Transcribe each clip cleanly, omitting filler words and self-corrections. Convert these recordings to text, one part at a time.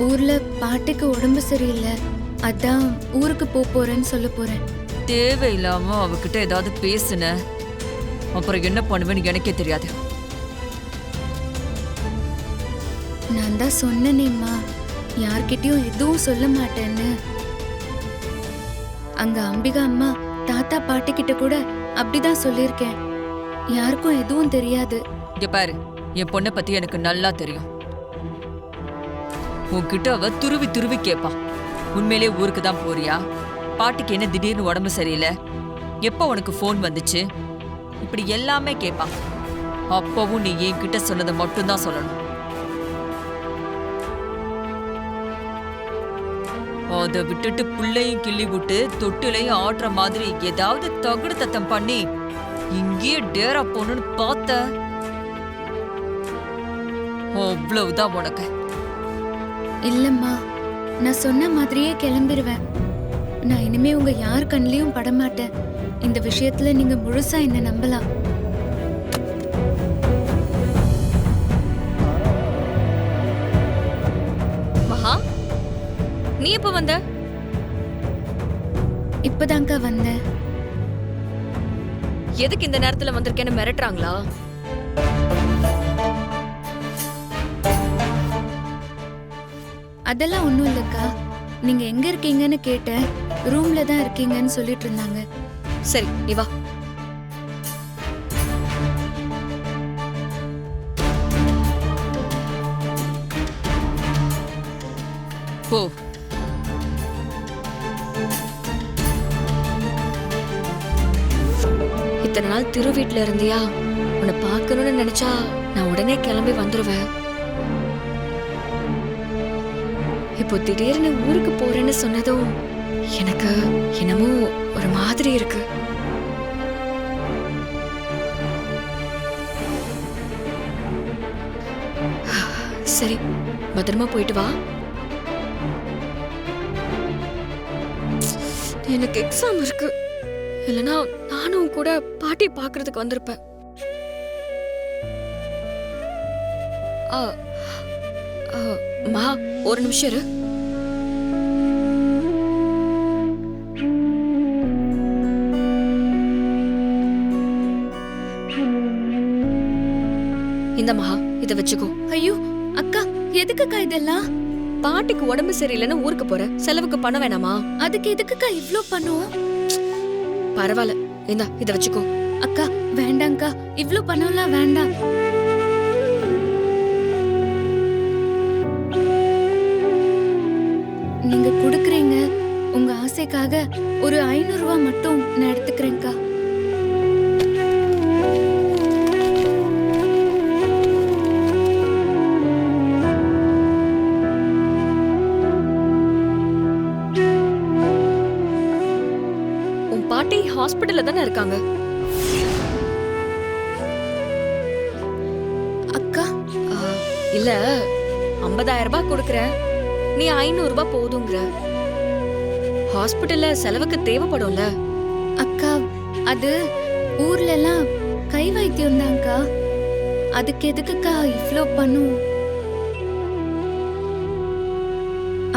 ஊர்ல பாட்டிக்கு உடம்பு சரியில்லை, அதான் ஊருக்கு போறேன்னு சொல்ல போறேன். தேவையில்லாம அவகிட்ட ஏதாவது பேசுன அப்புறம் என்ன பண்ணுவேன்னு எனக்கே தெரியாது. நான் தான் சொன்னேனேம்மா, யார்கிட்டயும் எதுவும் சொல்ல மாட்டேன்னு. அங்க அம்பிகா அம்மா தாத்தா பாட்டி கிட்ட கூட அப்படிதான் சொல்லியிருக்கேன். யாருக்கும் எதுவும் தெரியாது. இங்க பாரு, என் பொண்ணை பத்தி எனக்கு நல்லா தெரியும். உன்கிட்ட அவ துருவி துருவி கேப்பா, உண்மையிலே ஊருக்கு தான் போறியா, பாட்டிக்கு என்ன திடீர்னு உடம்பு சரியில்லை, எப்ப உனக்கு போன் வந்துச்சு, இப்படி எல்லாமே கேப்பா. அப்பவும் நீ என்கிட்ட சொன்னதை மட்டும்தான் சொல்லணும். அதை விட்டுட்டு புள்ளையும் கிள்ளி விட்டு தொட்டிலையும் ஆடுற மாதிரி ஏதாவது தகுடு தத்தம் பண்ணி இங்கேயே டேரா போகணும்னு பார்த்த அவ்வளவுதான் உனக்கு. இல்லம்மா, நான் சொன்ன மாதிரியே கிளம்பிடுவேன். நான் இனிமே உங்க யார் கண்ணிலையும் படமாட்டேன். இந்த விஷயத்துல நீங்க முழுசா என்ன நம்பலாம். மகா, நீ எப்ப வந்த? இப்பதான்க்கா வந்தேன். எதுக்கு இந்த நேரத்துல வந்திருக்கேன்னு மிரட்டுறாங்களா? அதெல்லாம் ஒண்ணும் இல்லக்கா. நீங்க எங்க இருக்கீங்கன்னு கேட்டேன். ரூம்ல தான் இருக்கீங்கன்னு சொல்லிட்டு இருந்தாங்க. சரி, நீ வா. போ. இத்தனை நாள் திரு வீட்டுல இருந்தியா? உன்னை பார்க்கணும்னு நினைச்சா நான் உடனே கிளம்பி வந்துருவேன். இப்போ திடீர்னு ஊருக்கு போறேன்னு சொன்னதும் எனக்கு என்னமோ ஒரு மாதிரி இருக்கு. சரி, பத்திரமா போயிட்டு வா. எனக்கு எக்ஸாம் இருக்கு, இல்லனா நானும் கூட பாட்டி பாக்குறதுக்கு வந்திருப்பேன். மா, ஒரு நிமிஷம் இரு. இந்த மகா, இத வச்சுக்கோ. ஐயோ அக்கா, எதுக்குக்கா இதெல்லாம்? பாட்டிக்கு உடம்பு சரியில்லைன்னு ஊருக்கு போற, செலவுக்கு பணம் வேணாமா? அதுக்கு எதுக்குக்கா இவ்ளோ பண்ணுவோம்? பரவாயில்ல, இந்தா இத வச்சுக்கோ. அக்கா வேண்டாங்க்கா, இவ்ளோ பணம்லாம் வேண்டாம். நீங்க குடுக்குறீங்க, உங்க ஆசைக்காக ஒரு 500 ரூபாய் மட்டும் நான் எடுத்துக்கிறேன்க்கா. உன் பாட்டி ஹாஸ்பிடல்ல தானே இருக்காங்க. அக்கா இல்ல, 50,000 ரூபாய் கொடுக்கறேன், நீ 500 ரூபாய் போதுங்கிற. ஹாஸ்பிடல்ல செலவுக்கு தேவைப்படும்ல. அக்கா, அது ஊர்ல எல்லாம் கை வைத்தியம் தான்க்கா. அதுக்கு எதுக்குக்கா இவ்ளோ பண்ணும்?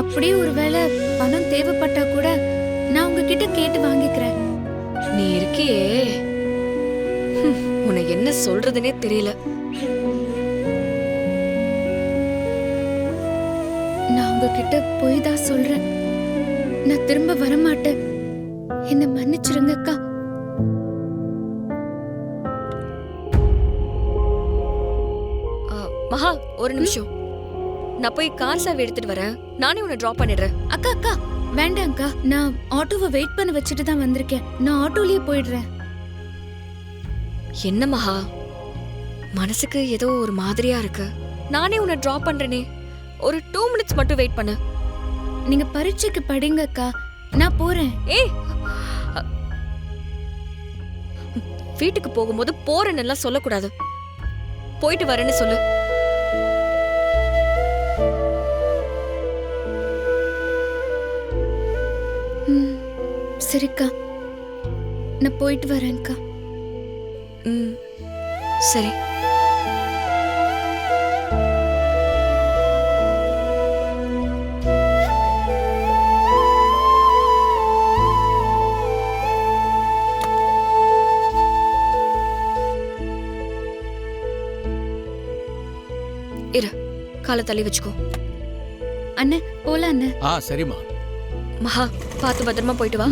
அப்படியே ஒருவேளை பணம் தேவைப்பட்டா கூட நான் உங்ககிட்ட கேட்டு வாங்கிக்கிறேன். நீ இருக்கியே, உன்னை என்ன சொல்றதுனே தெரியல. நான் உங்ககிட்ட போய் தான் சொல்றேன். நான் திரும்ப வரமாட்டேன். என்ன மன்னிச்சிருங்க அக்கா. மகா, ஒரு நிமிஷம். நான் போய் கார் சாவி எடுத்துட்டு வரேன், நானே உன்னை டிராப் பண்ணிடுறேன். அக்கா அக்கா வேண்டாம்க்கா, நான் ஆட்டோவை வெயிட் பண்ண வச்சுட்டு தான் வந்திருக்கேன். நான் ஆட்டோலயே போயிடுறேன். என்ன மகா, மனசுக்கு ஏதோ ஒரு மாதிரியா இருக்கு. நானே உன்னை டிராப் பண்றேனே, ஒரு 2 மினிட்ஸ் மட்டும் வெயிட் பண்ணு. நீங்க பரீட்சைக்கு படிங்க அக்கா, நான் போறேன். ஏய், வீட்டுக்கு போகும்போது போறேன்னு எல்லாம் சொல்லக்கூடாது. போயிட்டு வரேன்னு சொல்லு. சரிக்கா, நான் போயிட்டு வரேன்க்கா. சரி. காலை தள்ளி வச்சுக்கோ. அண்ணே போலாம் அண்ணே. சரிம்மா. மகா, பார்த்து பத்திரமா போயிட்டு வா.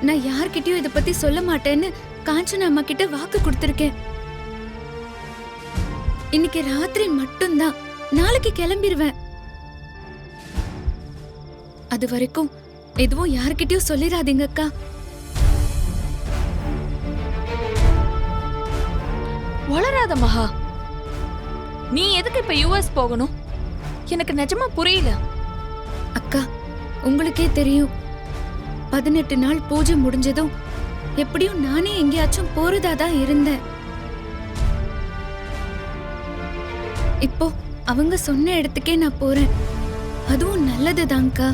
நான் யார்கிட்டயும் இத பத்தி சொல்ல மாட்டேன்னு காஞ்சனா அம்மா கிட்ட வாக்கு கொடுத்திருக்கேன். இன்னைக்கு ராத்திரி மட்டும்தான், நாளைக்கு கிளம்பிடுவேன். அது வரைக்கும் எதுவும் யார்கிட்டயும் சொல்லிடாதீங்க அக்கா. வளராத மகா, நீ எதுக்கு இப்ப யுஎஸ் போகணும்? எனக்கு நிஜமா புரியல. அக்கா, உங்களுக்கே தெரியும், 18 நாள் பூஜை முடிஞ்சதும் எப்படியும் நானே எங்கேயாச்சும் போறதாதான் இருந்தேன். இப்போ அவங்க சொன்ன இடத்துக்கே நான் போறேன். அதுவும் நல்லதுதான்க்கா.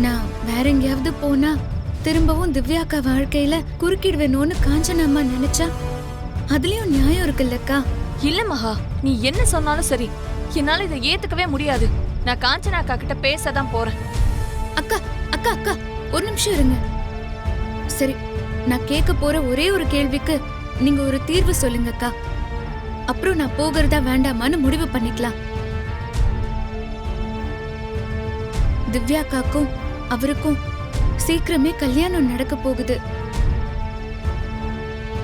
நான் வேற எங்கேயாவது போனா திரும்பவும் திவ்யாக்கா வாழ்க்கையில குறுக்கிடுவேணும்னு காஞ்சனா அம்மா நினைச்சா அதுலயும் நியாயம் இருக்குல்லக்கா. இல்ல மகா, நீ என்ன சொன்னாலும் சரி, என்னால இதை ஏத்துக்கவே முடியாது. நான் காஞ்சனா அக்கா கிட்ட பேசதான் போறேன். அக்கா அக்கா அக்கா, ஒரு நிமிஷம் இருங்க. சரி, நான் கேட்க போற ஒரே ஒரு கேள்விக்கு நீங்க ஒரு தீர்வு சொல்லுங்க அக்கா. அப்புறம் நான் போகிறதா வேண்டாமான்னு முடிவு பண்ணிக்கலாம். திவ்யாக்காக்கும் அவருக்கும் சீக்கிரமே கல்யாணம் நடக்க போகுது.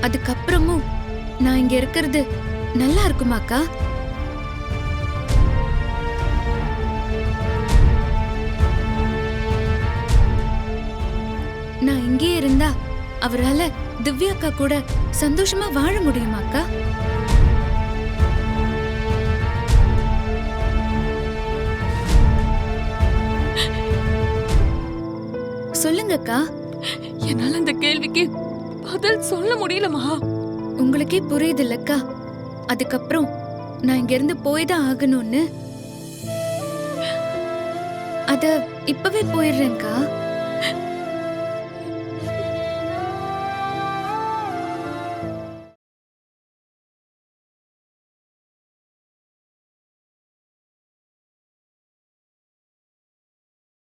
அதுக்கப்புறமும் நான் இங்க இருக்கிறது நல்லா இருக்குமாக்கா? நான் இங்கே இருந்தா அவரால திவ்யாக்கா கூட சந்தோஷமா வாழ முடியுமாக்கா? சொல்லுங்கக்கா. என்னால இந்த கேள்விக்கு பதில் சொல்ல முடியல மகா. உங்களுக்கே புரியுது இல்லக்கா? அதுக்கப்புறம் நான் இங்க இருந்து போய்தான் ஆகணும்னு. அத இப்பவே போயிடுறேன்க்கா.